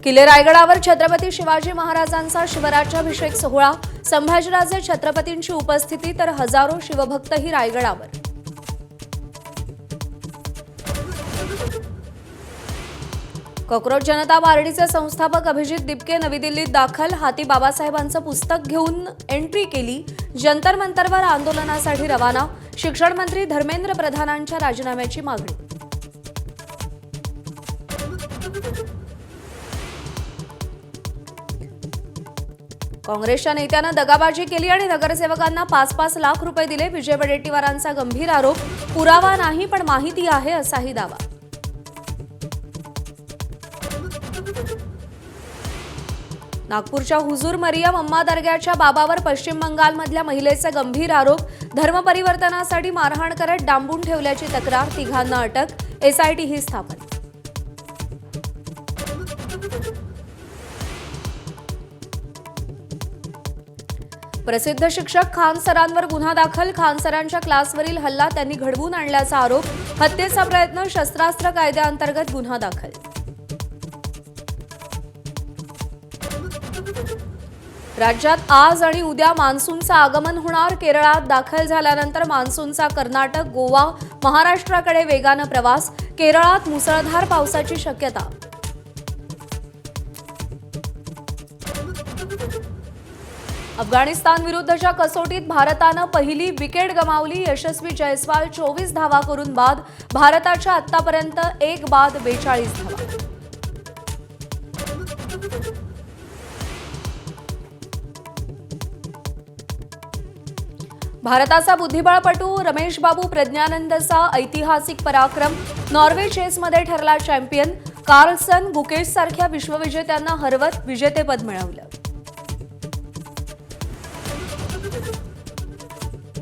किल्ले रायगडावर छत्रपती शिवाजी महाराजांचा शिवराज्याभिषेक सोहळा, संभाजीराजे छत्रपतींची उपस्थिती तर हजारो शिवभक्तही रायगडावर। कॉकरोच जनता पार्टीचे संस्थापक अभिजित दिपके नवी दिल्लीत दाखल, हाती बाबासाहेबांचं पुस्तक घेऊन एंट्री केली। जंतर मंतरवर आंदोलनासाठी रवाना, शिक्षण मंत्री धर्मेंद्र प्रधानांच्या राजीनाम्याची मागणी। काँग्रेसच्या नेत्यानं दगाबाजी केली आणि नगरसेवकांना 5-5 लाख रुपये दिले। विजय वडेट्टीवारांचा गंभीर आरोप, पुरावा नाही पण माहिती आहे असाही दावा। नागपूरच्या हुजूर मरियम अम्मा दर्ग्याच्या बाबावर पश्चिम बंगालमधल्या महिलेचे गंभीर आरोप, धर्मपरिवर्तनासाठी मारहाण करत डांबून ठेवल्याची तक्रार, तिघांना अटक, एसआयटी ही स्थापन। प्रसिद्ध शिक्षक खान सरांवर गुन्हा दाखल, खान सरांच्या क्लासवरील हल्ला त्यांनी घडवून आणल्याचा आरोप, हत्येचा प्रयत्न, शस्त्रास्त्र कायद्याअंतर्गत गुन्हा दाखल। राज्यात आज आणि उद्या मान्सूनचं आगमन होणार, केरळात दाखल झाल्यानंतर मान्सूनचा कर्नाटक, गोवा, महाराष्ट्राकडे वेगानं प्रवास, केरळात मुसळधार पावसाची शक्यता। अफगाणिस्तान विरुद्धच्या कसोटीत भारतानं पहिली विकेट गमावली, यशस्वी जयस्वाल 24 धावा करून बाद, भारताच्या आतापर्यंत एक बाद 42 धावा। भारताचा बुद्धिबळपटू रमेश बाबू प्रज्ञानंदचा ऐतिहासिक पराक्रम, नॉर्वे चेसमध्ये ठरला चॅम्पियन, कार्लसन गुकेश सारख्या विश्वविजेत्यांना हरवत विजेतेपद मिळवलं।